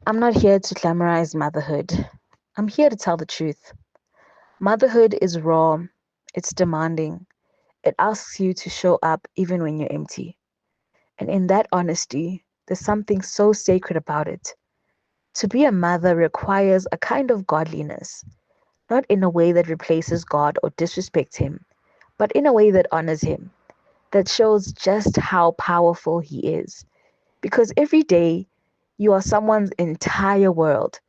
I'm not here to glamorize motherhood. I'm here to tell the truth. Motherhood is raw, it's demanding, it asks you to show up even when you're empty. And in that honesty, there's something so sacred about it. To be a mother requires a kind of godliness, not in a way that replaces God or disrespects Him, but in a way that honors Him, that shows just how powerful He is. Because every day, you are someone's entire world.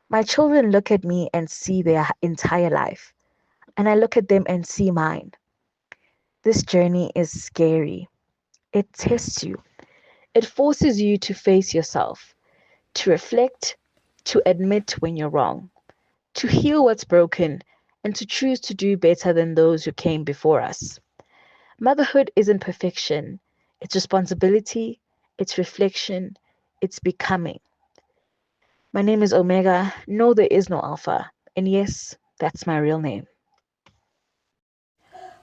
My children look at me and see their entire life, and I look at them and see mine. This journey is scary. It tests you. It forces you to face yourself, to reflect, to admit when you're wrong, to heal what's broken, and to choose to do better than those who came before us. Motherhood isn't perfection, it's responsibility, it's reflection, it's becoming. My name is Omega. No, there is no Alpha. And yes, that's my real name.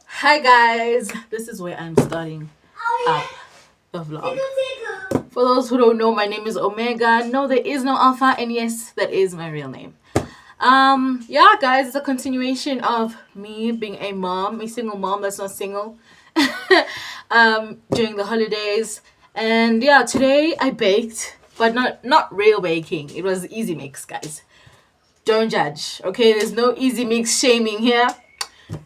Hi guys, this is where I'm starting up the vlog. For those who don't know, my name is Omega. No, there is no Alpha, and yes, that is my real name. Yeah, guys, it's a continuation of me being a mom, a single mom that's not single, during the holidays. And yeah, today I baked, but not real baking. It was easy mix, guys. Don't judge, okay? There's no easy mix shaming here.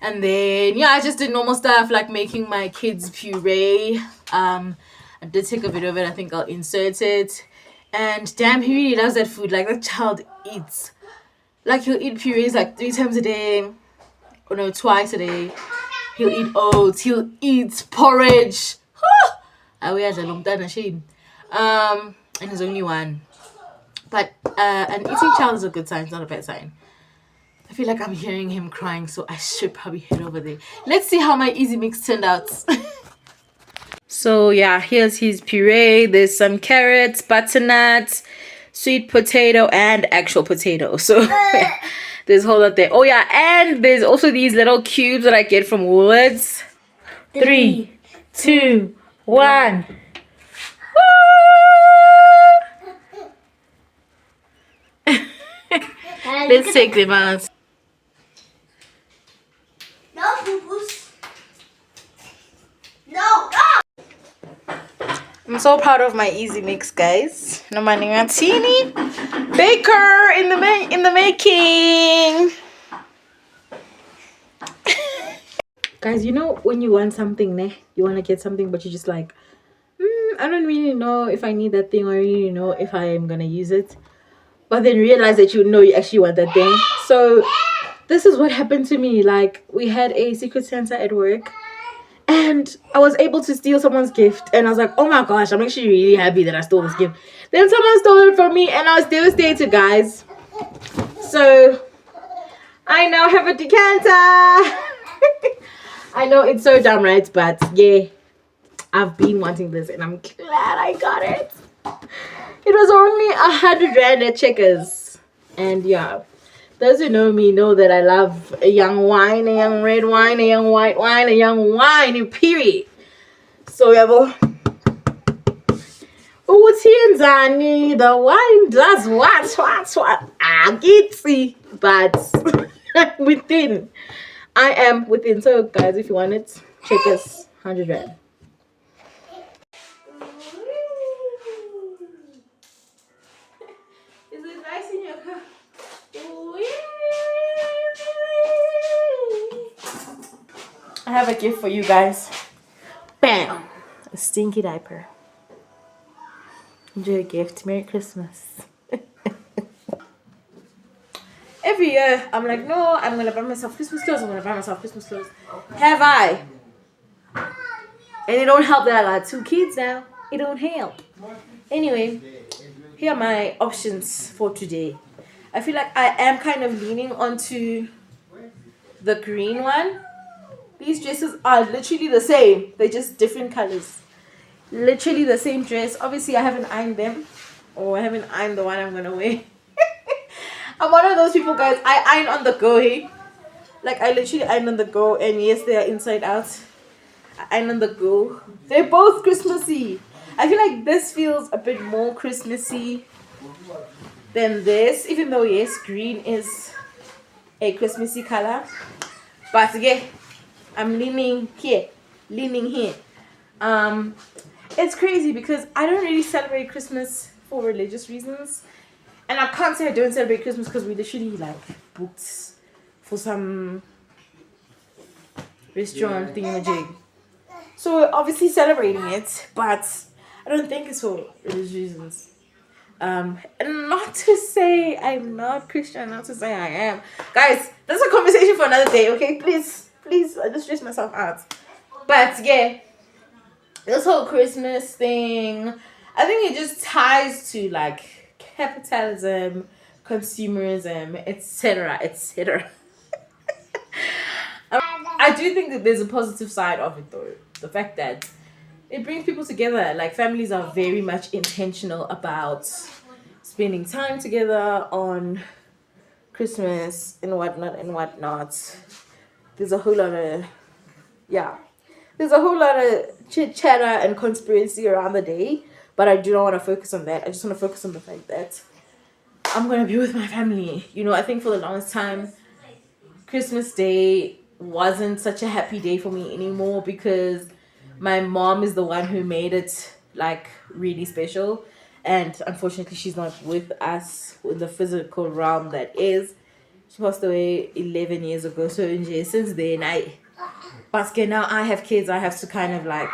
And then yeah, I just did normal stuff like making my kids puree. I did take a video of it. I think I'll insert it. And damn, he really loves that food. Like that child eats. Like he'll eat purees like 3 times a day. Or no, twice a day. He'll eat oats. He'll eat porridge. I wear a long time shame. And he's only one. But an eating child is a good sign. It's not a bad sign. I feel like I'm hearing him crying, so I should probably head over there. Let's see how my easy mix turned out. So yeah, here's his puree. There's some carrots, butternut, sweet potato, and actual potato. So there's a whole lot there. Oh yeah, and there's also these little cubes that I get from Woolworths. 3, 2, 1. Let's take them out. No, boo-boos. No, no. I'm so proud of my easy mix, guys. No Maningantini. Baker in the making. Guys, you know when you want something, you want to get something, but you're just like, I don't really know if I need that thing, or I really know if I am gonna use it. But then realize that you know you actually want that thing. So this is what happened to me. Like, we had a Secret Santa at work, and I was able to steal someone's gift, and I was like, oh my gosh, I'm actually really happy that I stole this gift. Then someone stole it from me, and I was devastated, guys. So I now have a decanter. I know it's so dumb, right? But yeah, I've been wanting this, and I'm glad I got it. It was only 100 rand at Checkers. And yeah, those who know me know that I love a young wine, a young red wine, a young white wine, a young wine, period. So yeah, Utienzani, the wine does what? I get see, but within. I am within. So guys, if you want it, Checkers, 100 rand. Is it nice in your car? I have a gift for you guys. Bam! A stinky diaper. Enjoy a gift. Merry Christmas. Every year, I'm like, no, I'm going to buy myself Christmas clothes. I'm going to buy myself Christmas clothes. Have I? And it don't help that I got 2 kids now. It don't help. Anyway, here are my options for today. I feel like I am kind of leaning onto the green one. These dresses are literally the same. They're just different colors. Literally the same dress. Obviously, I haven't ironed them. Or I haven't ironed the one I'm going to wear. I'm one of those people, guys. I iron on the go, hey? Like, I literally iron on the go. And yes, they are inside out. I iron on the go. They're both Christmassy. I feel like this feels a bit more Christmassy Then this, even though yes, green is a Christmassy color, but again, I'm leaning here, leaning here. It's crazy because I don't really celebrate Christmas for religious reasons, and I can't say I don't celebrate Christmas because we literally like booked for some restaurant thingamajig. So we're obviously celebrating it, but I don't think it's for religious reasons. And not to say I'm not Christian, not to say I am. Guys, that's a conversation for another day, okay? Please, I just stress myself out. But yeah, this whole Christmas thing, I think it just ties to like capitalism, consumerism, etc., etc. I do think that there's a positive side of it though. The fact that it brings people together. Like families are very much intentional about spending time together on Christmas and whatnot and whatnot. There's a whole lot of there's a whole lot of chit chatter and conspiracy around the day, but I do not want to focus on that. I just want to focus on the fact that I'm gonna be with my family. You know, I think for the longest time, Christmas Day wasn't such a happy day for me anymore because my mom is the one who made it like really special, and unfortunately she's not with us in the physical realm. That is, she passed away 11 years ago. So since then now I have kids, I have to kind of like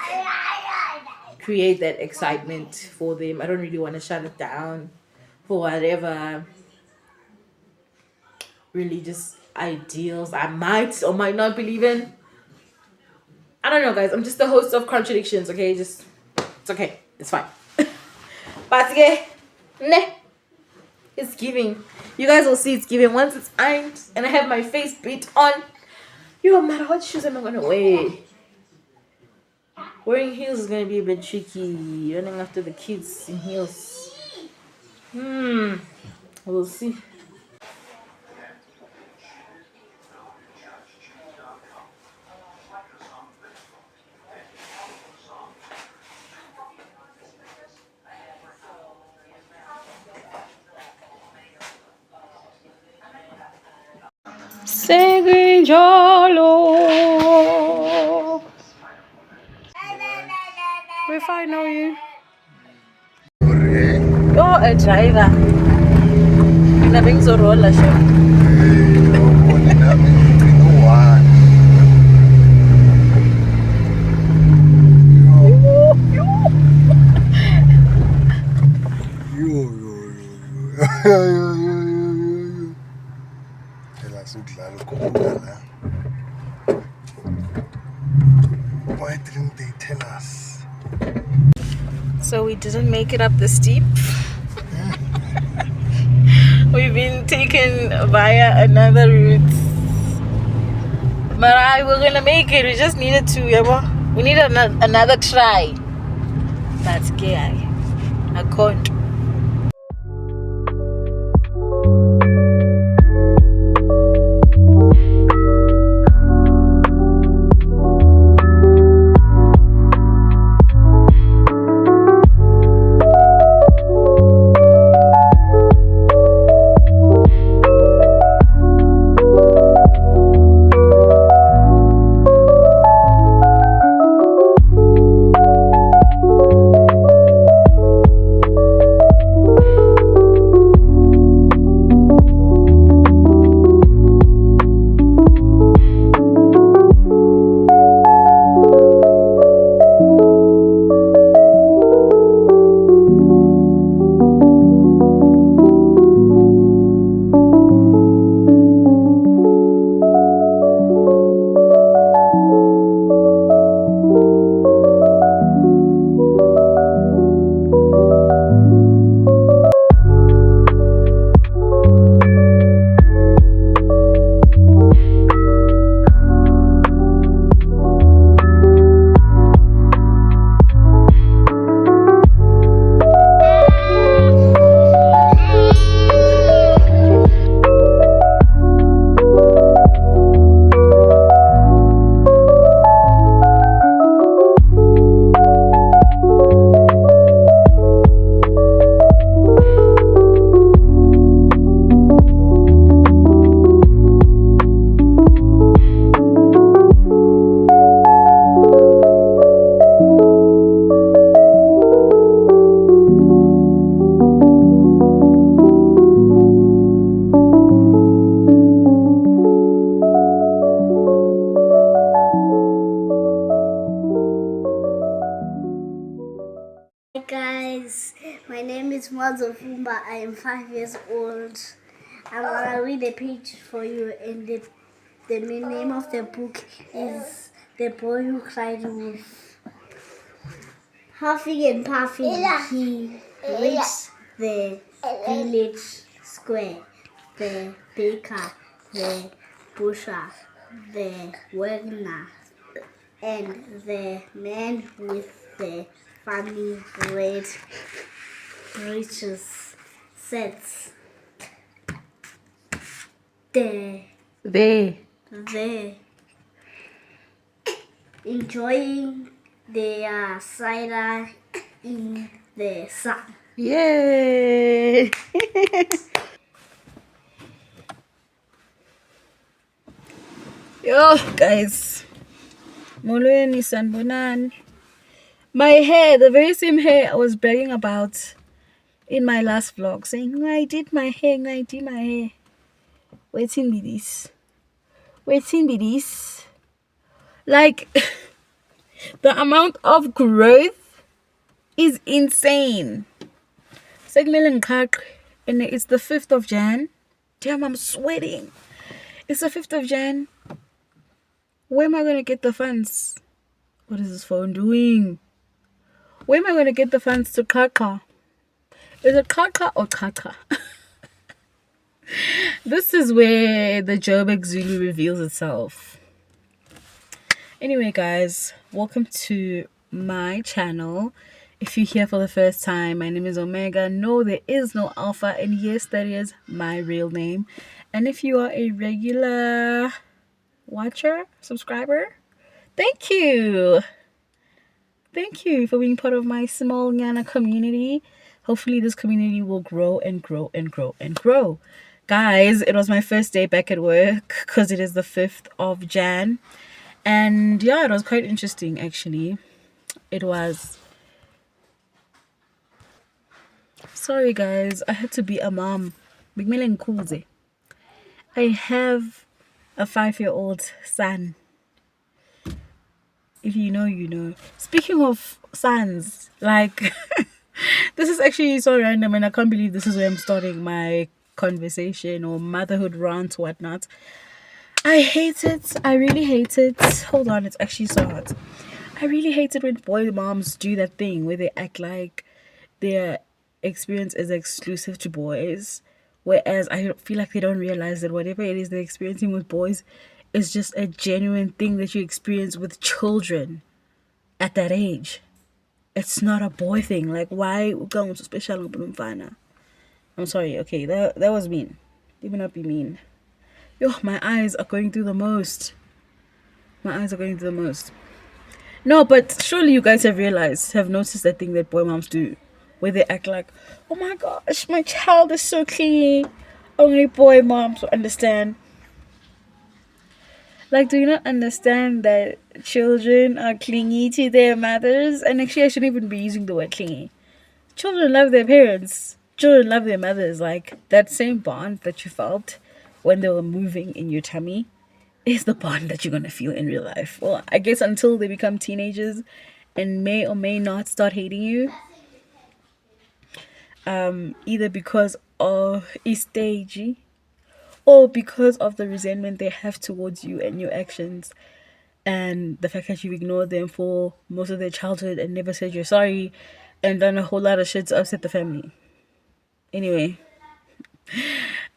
create that excitement for them. I don't really want to shut it down for whatever religious ideals I might or might not believe in. I don't know, guys. I'm just the host of contradictions, okay? It's okay. It's fine. But yeah, nah, it's giving. You guys will see it's giving once it's ironed and I have my face beat on. No matter what shoes am I gonna wear? Wearing heels is gonna be a bit tricky. Running after the kids in heels. We'll see. Segrijolo. If I know you. You're a driver. Nothing so roller show. Why didn't they tell us? So we didn't make it up the steep. We've been taken via another route. But we're gonna make it. We just needed to, we need another try. That's gay. I can't. Zofumba. I am 5 years old. I'm gonna read a page for you, and the name of the book is The Boy Who Cried Wolf. Huffing and puffing, he reached the village square. The baker, the butcher, the wagoner, and the man with the funny red breeches said, There, enjoying their cider in the sun. Yay! Yo, guys. Molweni sanibonani. My hair, the very same hair I was bragging about in my last vlog, saying, I did my hair. Waiting be this. Like, the amount of growth is insane. Segmilling Kak, and it's the 5th of Jan. Damn, I'm sweating. It's the 5th of Jan. Where am I going to get the funds? What is this phone doing? Where am I going to get the funds to Kaka? Is it Kaka or Kaka? This is where the Joburg Zulu reveals itself. Anyway, guys, welcome to my channel. If you're here for the first time, my name is Omega. No, there is no Alpha, and yes, that is my real name. And if you are a regular watcher, subscriber, thank you for being part of my small Nyana community. Hopefully this community will grow and grow and grow and grow. Guys, it was my first day back at work because it is the 5th of Jan, and yeah, it was quite interesting. Actually, it was. Sorry guys, I had to be a mom. I have a 5-year-old son. If you know, you know. Speaking of sons, like this is actually so random, and I can't believe this is where I'm starting my conversation or motherhood rant, whatnot. I hate it. I really hate it. Hold on, it's actually so hot. I really hate it when boy moms do that thing where they act like their experience is exclusive to boys, whereas I feel like they don't realize that whatever it is they're experiencing with boys is just a genuine thing that you experience with children at that age. It's not a boy thing. Like, why going to special? I'm sorry. Okay, that was mean. Let me not be mean. Yo, my eyes are going through the most. No, but surely you guys have noticed that thing that boy moms do, where they act like, oh my gosh, my child is so clingy. Only boy moms will understand. Like, do you not understand that children are clingy to their mothers? And actually, I shouldn't even be using the word clingy. Children love their parents. Children love their mothers. Like, that same bond that you felt when they were moving in your tummy is the bond that you're going to feel in real life. Well, I guess until they become teenagers and may or may not start hating you. Either because of stage or because of the resentment they have towards you and your actions, and the fact that you ignored them for most of their childhood and never said you're sorry and done a whole lot of shit to upset the family. Anyway,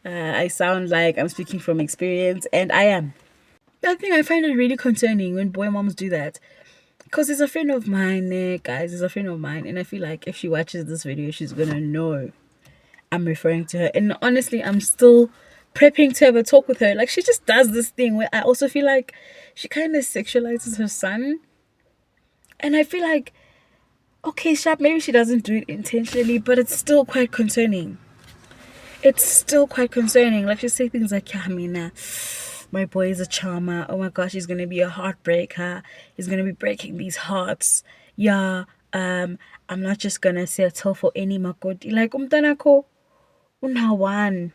I sound like I'm speaking from experience, and I am. I think I find it really concerning when boy moms do that, because it's a friend of mine, guys. It's a friend of mine, and I feel like if she watches this video, she's gonna know I'm referring to her. And honestly, I'm still prepping to have a talk with her. Like, she just does this thing where I also feel like she kind of sexualizes her son, and I feel like, okay, Sharp, maybe she doesn't do it intentionally, but it's still quite concerning. Like, she say things like, yeah, Mina, my boy is a charmer. Oh my gosh, he's gonna be a heartbreaker. He's gonna be breaking these hearts. Yeah, I'm not just gonna settle for any makoti. Like, umtanako, unawan.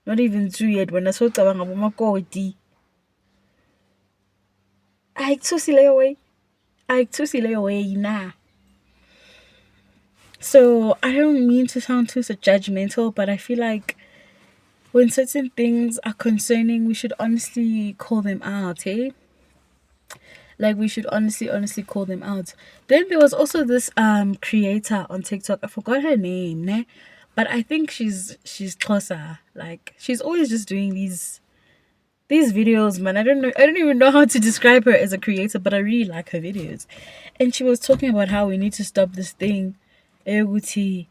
Not even 2 yet. When I saw tabang abo makoti. Ay, tusile away na. So I don't mean to sound too so judgmental, but I feel like when certain things are concerning, we should honestly call them out, eh? Like we should honestly call them out. Then there was also this creator on TikTok. I forgot her name, ne? But I think she's Xhosa. Like she's always just doing these videos, man. I don't even know how to describe her as a creator, but I really like her videos. And she was talking about how we need to stop this thing. Eguti,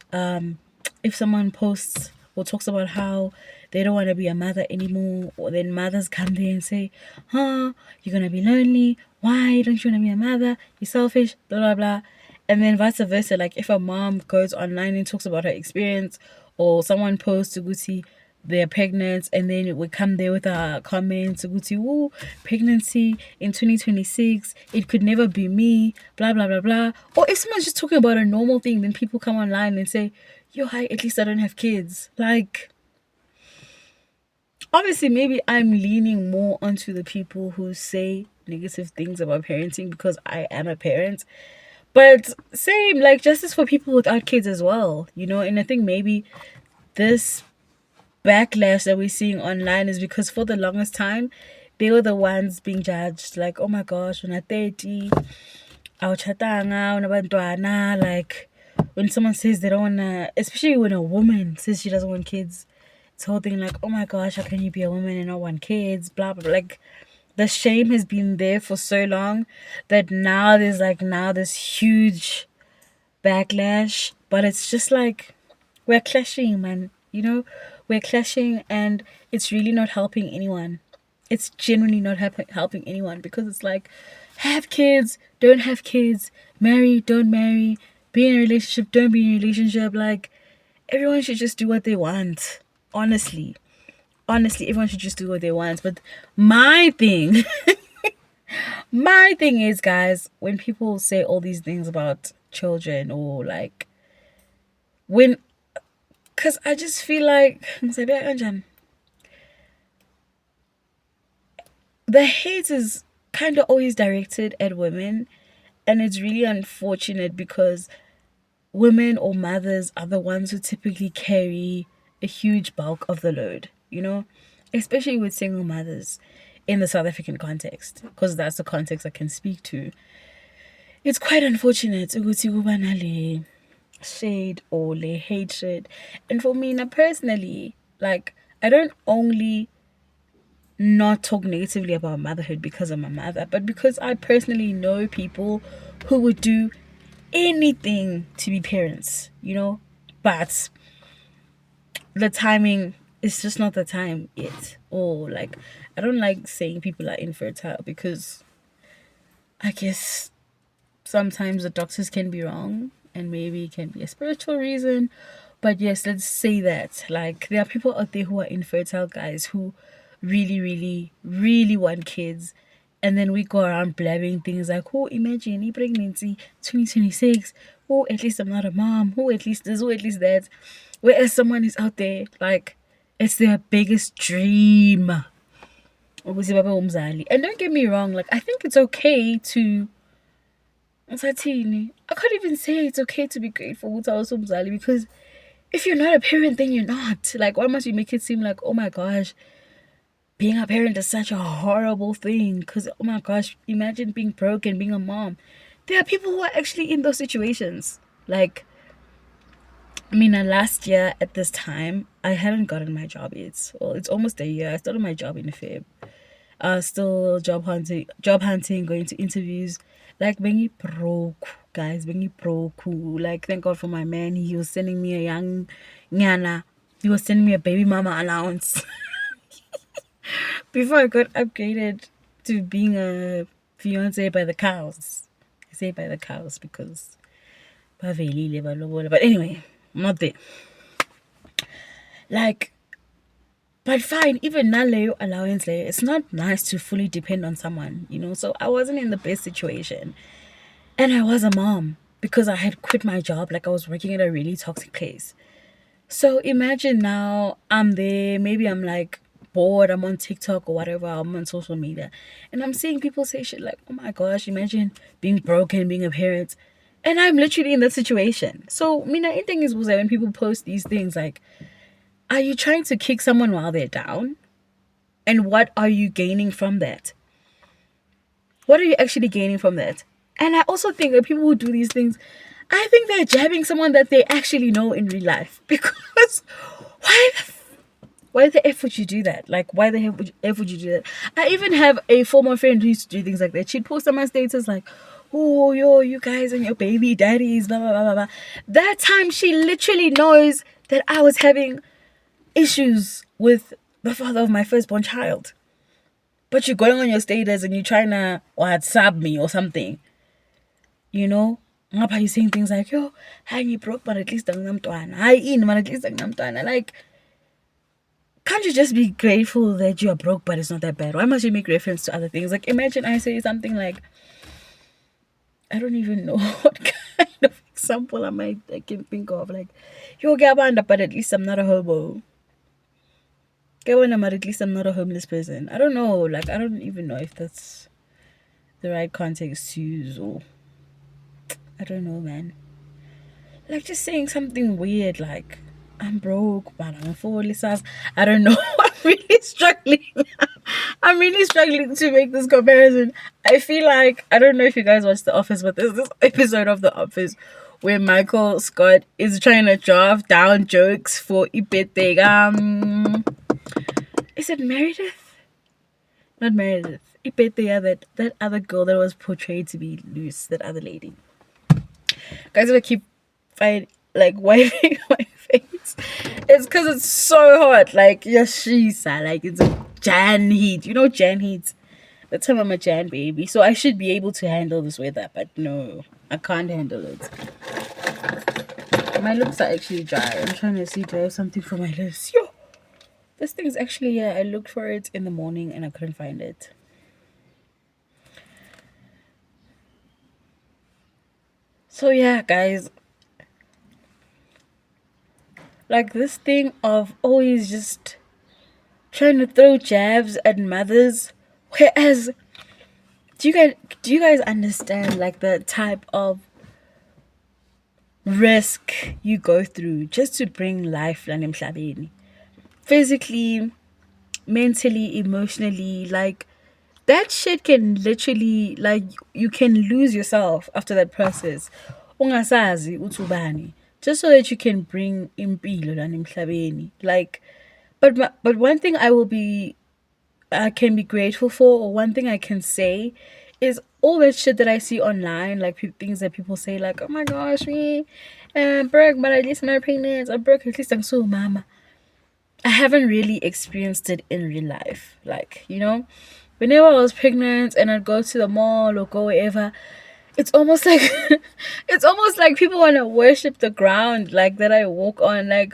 if someone posts or talks about how they don't want to be a mother anymore, or then mothers come there and say, huh, you're gonna be lonely, why don't you want to be a mother, you're selfish, blah blah blah. And then vice versa, like if a mom goes online and talks about her experience, or someone posts to Gucci they're pregnant, and then we come there with our comments, Gucci, woo, pregnancy in 2026, it could never be me, blah blah blah blah. Or if someone's just talking about a normal thing, then people come online and say, yo, hi, at least I don't have kids. Like, obviously maybe I'm leaning more onto the people who say negative things about parenting because I am a parent. But same, like justice for people without kids as well, you know. And I think maybe this backlash that we're seeing online is because for the longest time they were the ones being judged, like, oh my gosh, when I 30 awuchatanga unabantwana. Like when someone says they don't wanna, especially when a woman says she doesn't want kids, it's whole thing like, oh my gosh, how can you be a woman and not want kids, blah blah blah. Like the shame has been there for so long that now there's like now this huge backlash. But it's just like we're clashing, man. You know, we're clashing, and it's really not helping anyone. It's genuinely not helping anyone because it's like, have kids, don't have kids, marry, don't marry, be in a relationship, don't be in a relationship. Like, everyone should just do what they want. Honestly. Honestly, everyone should just do what they want. But my thing, my thing is, guys, when people say all these things about children or like, when, because I just feel like, the hate is kind of always directed at women, and it's really unfortunate because women or mothers are the ones who typically carry a huge bulk of the load, you know, especially with single mothers in the South African context, because that's the context I can speak to. It's quite unfortunate ukuthi kuba nale shade or le hatred. And for me now personally, like, I don't only not talk negatively about motherhood because I'm a mother, but because I personally know people who would do anything to be parents, you know, but the timing is just not the time yet. Or like, I don't like saying people are infertile because I guess sometimes the doctors can be wrong and maybe it can be a spiritual reason. But yes, let's say that. Like, there are people out there who are infertile, guys, who really, really, really want kids. And then we go around blabbing things like, oh, imagine a pregnancy 2026. Oh, at least I'm not a mom. Oh, at least this, oh, at least that. Whereas someone is out there, like, it's their biggest dream. And don't get me wrong, like, I think it's okay to Msatini. I can't even say it's okay to be grateful with our Mzali because if you're not a parent, then you're not. Like, why must you make it seem like, oh my gosh, being a parent is such a horrible thing? Because, oh my gosh, imagine being broke and being a mom. There are people who are actually in those situations. Like, I mean, last year at this time, I hadn't gotten my job yet. Well, it's almost a year. I started my job in Feb. Still job hunting, going to interviews. Like being broke, guys, being broke. Like, thank God for my man. He was sending me a young nyana. He was sending me a baby mama allowance before I got upgraded to being a fiance by the cows. I say by the cows because but anyway, I'm not there. Like, but fine, even naleyo allowance, it's not nice to fully depend on someone, you know. So I wasn't in the best situation. And I was a mom because I had quit my job. Like, I was working at a really toxic place. So imagine now I'm there, maybe I'm like bored, I'm on TikTok or whatever, I'm on social media, and I'm seeing people say shit like, oh my gosh, imagine being broken, being a parent. And I'm literally in that situation. So, Mina, I think is when people post these things like, are you trying to kick someone while they're down? And what are you gaining from that? What are you actually gaining from that? And I also think that people who do these things, I think they're jabbing someone that they actually know in real life. Because why the F would you do that? Like, why the F would you do that? I even have a former friend who used to do things like that. She'd post on my status like, oh, yo, you guys and your baby daddies, blah, blah, blah, blah, blah. That time she literally knows that I was having issues with the father of my firstborn child. But you're going on your status and you're trying to WhatsApp me or something. You know? Ngapha you saying things like, yo, hi, you broke, but at least anginamntwana. Hi, in, but at least anginamntwana. Like, can't you just be grateful that you are broke, but it's not that bad? Why must you make reference to other things? Like, imagine I say something like, I don't even know what kind of example I can think of. Like, yo, Gabanda, but at least I'm not a hobo. But at least I'm not a homeless person. I don't know. Like, I don't even know if that's the right context to use, or I don't know, man. Like, just saying something weird like, I'm broke, but I'm full size. I don't know. I'm really struggling. I'm really struggling to make this comparison. I feel like, I don't know if you guys watch The Office, but there's this episode of The Office where Michael Scott is trying to draft down jokes for Ipete. Is it Meredith? Not Meredith. Ipete, yeah, that other girl that was portrayed to be loose, that other lady. Guys, I keep wiping my face. It's because it's so hot. Like, yashisa, like it's a Jan heat. You know Jan heat. That's how I'm a Jan baby. So I should be able to handle this weather, but no, I can't handle it. My lips are actually dry. I'm trying to see, do I have something for my lips? Yo, this thing's actually, yeah, I looked for it in the morning and I couldn't find it. So yeah, guys, like this thing of always just trying to throw jabs at mothers, whereas do you guys understand like the type of risk you go through just to bring life la emhlabeni? Physically, mentally, emotionally, like that shit can literally, like, you can lose yourself after that process. Ungasazi uthi ubani, just so that you can bring impilo la emhlabeni. Like, but one thing I can be grateful for, or one thing I can say, is all that shit that I see online, like things that people say, like, oh my gosh, me, broke, but at least I'm not pregnant. I'm broke, at least I'm so mama. I haven't really experienced it in real life. Like, whenever I was pregnant and I'd go to the mall or go wherever, it's almost like it's almost like people want to worship the ground like that I walk on. Like,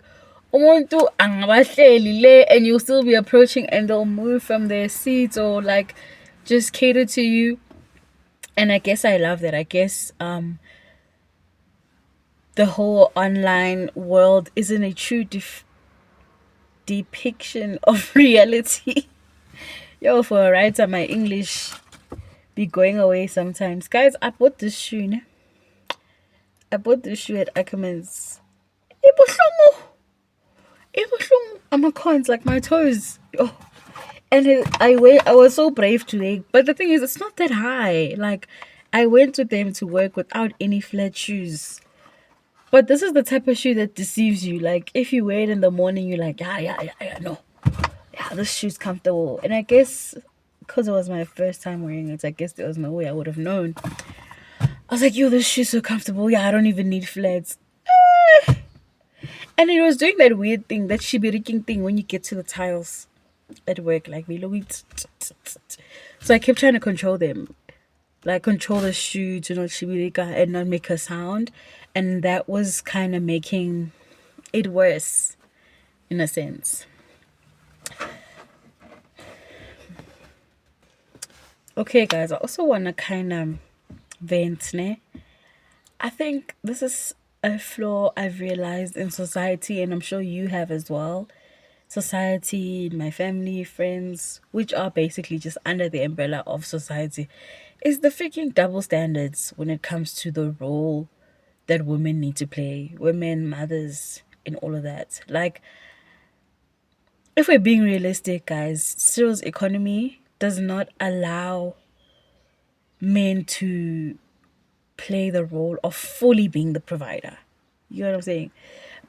umuntu angabahleli le, and you'll still be approaching and they'll move from their seats or like just cater to you. And I guess I love that. I guess the whole online world isn't a true depiction of reality. Yo, for a writer, my English be going away sometimes. Guys, I bought this shoe. Ne? I bought this shoe at Ackerman's. I'm a cons, like my toes. Oh. And I was so brave today. But the thing is, it's not that high. Like, I went with them to work without any flat shoes. But this is the type of shoe that deceives you. Like, if you wear it in the morning, you're like, yeah, no. Yeah, this shoe's comfortable. And I guess because it was my first time wearing it, I guess there was no way I would have known. I was like, yo, this shoe's so comfortable. Yeah, I don't even need flats. And it was doing that weird thing, that shibiriking thing when you get to the tiles at work. Like, we look. So I kept trying to control them. Like, control the shoe to not shibirika and not make a sound. And that was kind of making it worse, in a sense. Okay, guys, I also want to kind of vent, ne? I think this is a flaw I've realized in society, and I'm sure you have as well. Society, my family, friends, which are basically just under the umbrella of society, is the freaking double standards when it comes to the role that women need to play, women, mothers, and all of that. Like, if we're being realistic, guys, Cyril's economy does not allow men to play the role of fully being the provider. You know what I'm saying?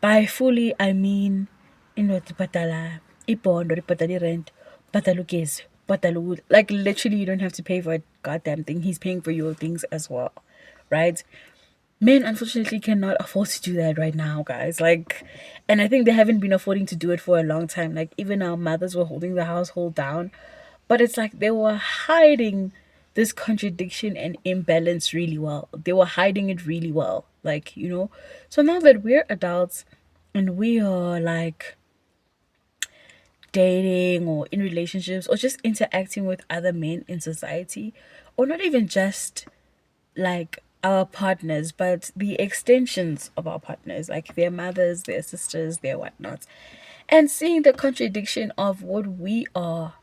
By fully, I mean, patala, ipon, or patali rent, patalukis, patalu. Like, literally, you don't have to pay for a goddamn thing. He's paying for your things as well, right? Men unfortunately cannot afford to do that right now, guys. Like, and I think they haven't been affording to do it for a long time. Like, even our mothers were holding the household down, but it's like they were hiding this contradiction and imbalance really well. They were hiding it really well. Like, so now that we're adults and we are like dating or in relationships or just interacting with other men in society, or not even just like our partners, but the extensions of our partners, like their mothers, their sisters, their whatnot, and seeing the contradiction of what we are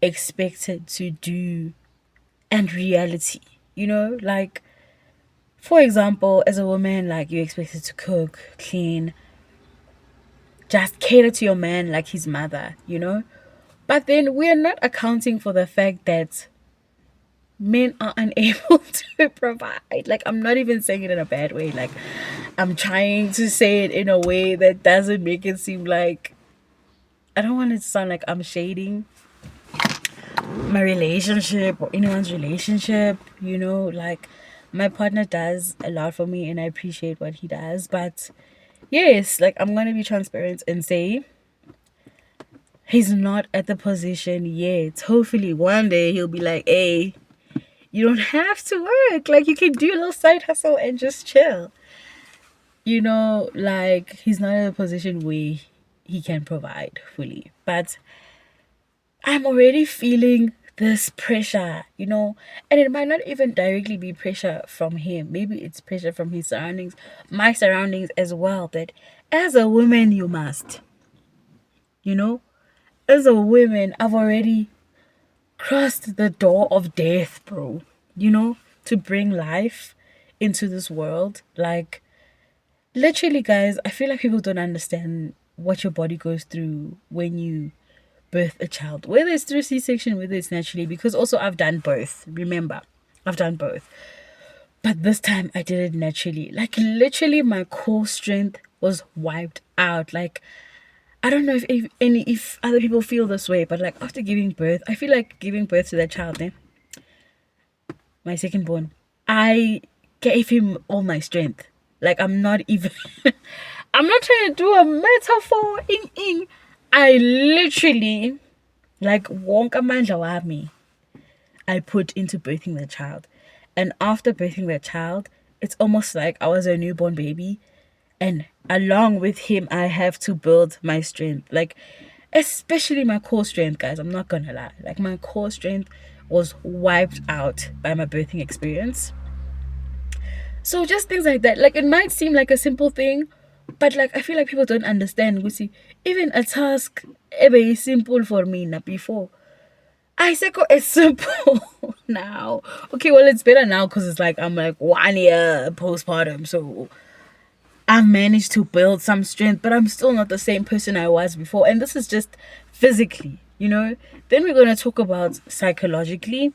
expected to do and reality. Like, for example, as a woman, like, you're expected to cook, clean, just cater to your man like his mother. But then we're not accounting for the fact that men are unable to provide. Like, I'm not even saying it in a bad way. Like, I'm trying to say it in a way that doesn't make it seem like, I don't want it to sound like I'm shading my relationship or anyone's relationship. Like, my partner does a lot for me and I appreciate what he does. But yes, like, I'm gonna be transparent and say he's not at the position yet. Hopefully one day he'll be like, hey, you don't have to work. Like, you can do a little side hustle and just chill. Like, he's not in a position where he can provide fully. But I'm already feeling this pressure. And it might not even directly be pressure from him. Maybe it's pressure from his surroundings, my surroundings as well. That as a woman, you must. You know, as a woman, I've already crossed the door of death, bro. To bring life into this world. Like, literally, guys, I feel like people don't understand what your body goes through when you birth a child, whether it's through C-section, whether it's naturally, because also I've done both. Remember, I've done both. But this time I did it naturally. Like, literally, my core strength was wiped out. Like, I don't know if other people feel this way, but like, after giving birth, I feel like giving birth to that child, my second born, I gave him all my strength. Like, I'm not even I'm not trying to do a metaphor in. I literally, like, wonka mandla wami, I put into birthing the child. And after birthing the child, it's almost like I was a newborn baby. And along with him, I have to build my strength. Like, especially my core strength, guys. I'm not gonna lie. Like, my core strength was wiped out by my birthing experience. So just things like that. Like, it might seem like a simple thing, but like, I feel like people don't understand. You see, even a task very simple for me now before. I said it's simple now. Okay, well, it's better now because it's like I'm like 1 year postpartum, so I've managed to build some strength, but I'm still not the same person I was before. And this is just physically. Then we're gonna talk about psychologically,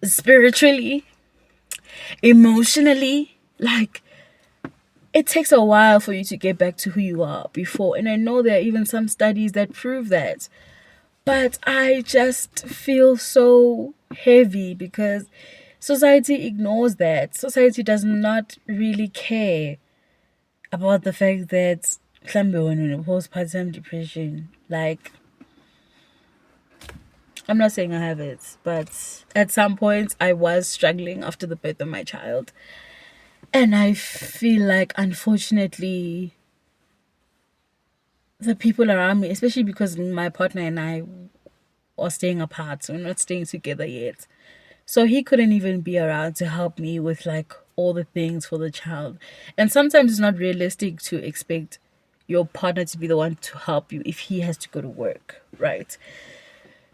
spiritually, emotionally. Like, it takes a while for you to get back to who you are before. And I know there are even some studies that prove that. But I just feel so heavy because society ignores that. Society does not really care about the fact that postpartum depression, like, I'm not saying I have it, but at some point I was struggling after the birth of my child. And I feel like, unfortunately, the people around me, especially because my partner and I are staying apart, so we're not staying together yet. So he couldn't even be around to help me with like all the things for the child. And sometimes it's not realistic to expect your partner to be the one to help you if he has to go to work, right?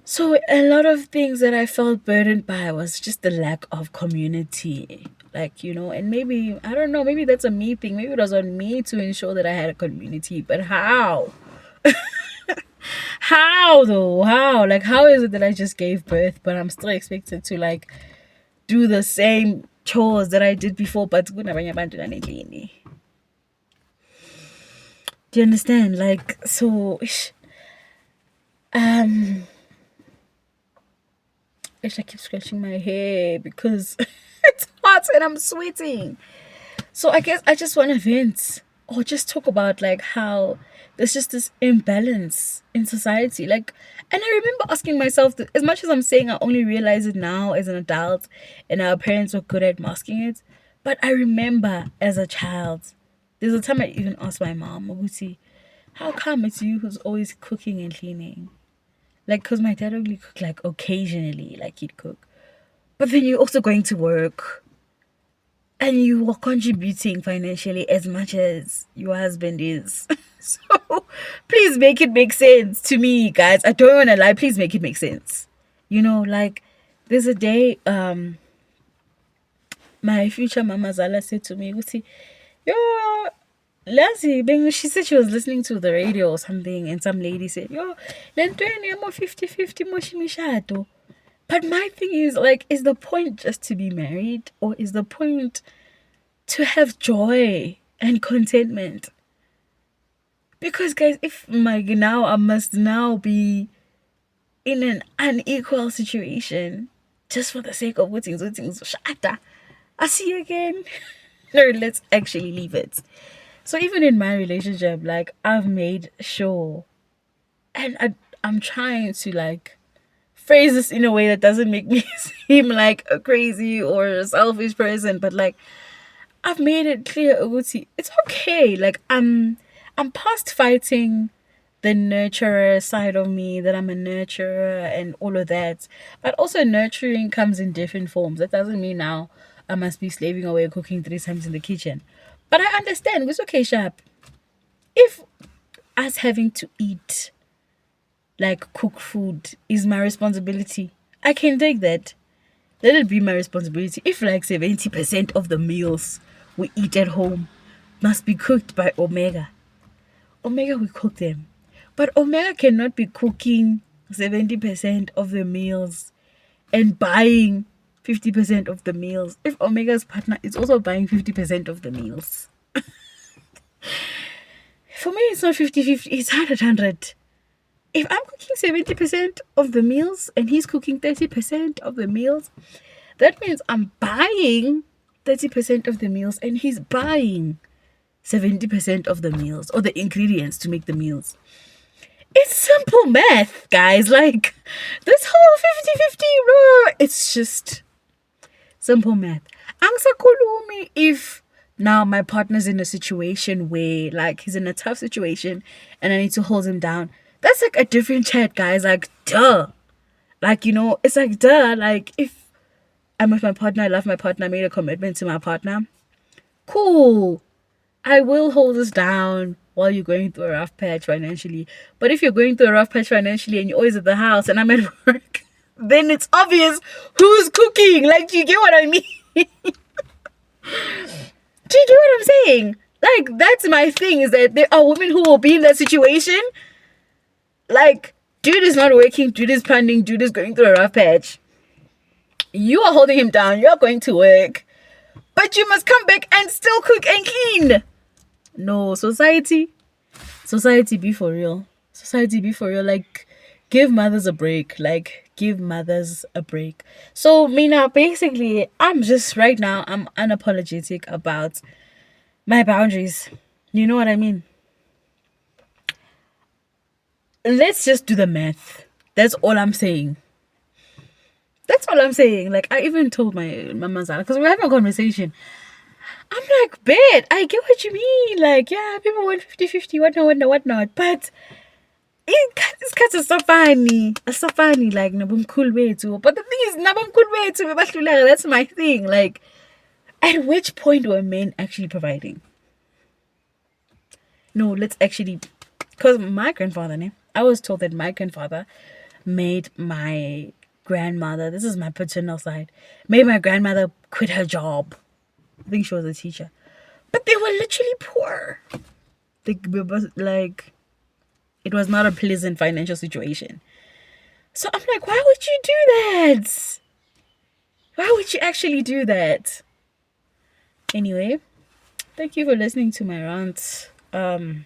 So a lot of things that I felt burdened by was just the lack of community. Like, and maybe, I don't know, maybe that's a me thing. Maybe it was on me to ensure that I had a community. But how? How though? How? Like, how is it that I just gave birth, but I'm still expected to like do the same chores that I did before? But kunabanye abantu nanendlini. Do you understand? Like, so, um, I keep scratching my hair because it's hot and I'm sweating. So I guess I just want to vent or just talk about like how there's just this imbalance in society. Like, and I remember asking myself that as much as I'm saying I only realize it now as an adult and our parents were good at masking it, but I remember as a child, there's a time I even asked my mom, Obuti, how come it's you who's always cooking and cleaning? Like, because my dad only cooked like occasionally, like he'd cook. But then you're also going to work and you are contributing financially as much as your husband is. So please make it make sense to me, guys. I don't want to lie. Please make it make sense. Like there's a day, my future mama Zala said to me, "Uti, yo, Lassie, she said she was listening to the radio or something, and some lady said, yo, lentweni mo 50-50 moshimishado." But my thing is, like, is the point just to be married, or is the point to have joy and contentment? Because, guys, if now I must now be in an unequal situation just for the sake of waiting, shata, I see you again. No, let's actually leave it. So even in my relationship, like I've made sure, and I'm trying to like phrase this in a way that doesn't make me seem like a crazy or a selfish person, but like I've made it clear, Uguti, it's okay. Like I'm past fighting the nurturer side of me, that I'm a nurturer and all of that. But also nurturing comes in different forms. That doesn't mean now I must be slaving away cooking 3 times in the kitchen. But I understand, it's okay, Sharp. If us having to eat, like cook food, is my responsibility, I can take that. Let it be my responsibility. If like 70% of the meals we eat at home must be cooked by Omega, Omega will cook them. But Omega cannot be cooking 70% of the meals and buying 50% of the meals if Omega's partner is also buying 50% of the meals. For me, it's not 50-50, it's 100-100. If I'm cooking 70% of the meals and he's cooking 30% of the meals, that means I'm buying 30% of the meals and he's buying 70% of the meals or the ingredients to make the meals. It's simple math, guys. Like, this whole 50-50, it's just simple math. Angsakulumi if now my partner's in a situation where like he's in a tough situation and I need to hold him down. That's like a different chat, guys. Like, duh. Like, it's like, duh. Like, if I'm with my partner, I love my partner, I made a commitment to my partner, cool. I will hold us down while you're going through a rough patch financially. But if you're going through a rough patch financially and you're always at the house and I'm at work, then it's obvious who's cooking. Like, do you get what I mean? Do you get what I'm saying? Like, that's my thing, is that there are women who will be in that situation. Like, dude is not working, dude is planning, dude is going through a rough patch. You are holding him down, you're going to work, but you must come back and still cook and clean. No, society be for real. Society be for real. Like, give mothers a break. Like, give mothers a break. So, Mina, basically, I'm unapologetic about my boundaries. You know what I mean? Let's just do the math. That's all I'm saying. Like, I even told my mama, because we're having a conversation. I'm like, bet, I get what you mean. Like, yeah, people want 50-50, whatnot. But it's kind of so funny. It's so funny, like, nabumkhulu bethu. But the thing is, nabumkhulu bethu, that's my thing. Like, at which point were men actually providing? No, let's actually, because my grandfather, I was told that my grandfather made my grandmother, this is my paternal side, made my grandmother quit her job. I think she was a teacher. But they were literally poor. Like, it was not a pleasant financial situation. So I'm like, why would you do that? Why would you actually do that? Anyway, thank you for listening to my rant. I'm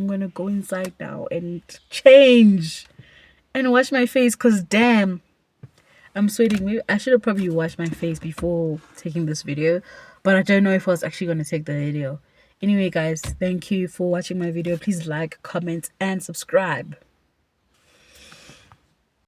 gonna go inside now and change and wash my face, because damn, I'm sweating. Maybe I should have probably washed my face before taking this video, but I don't know if I was actually gonna take the video. Anyway, guys, thank you for watching my video. Please like, comment, and subscribe.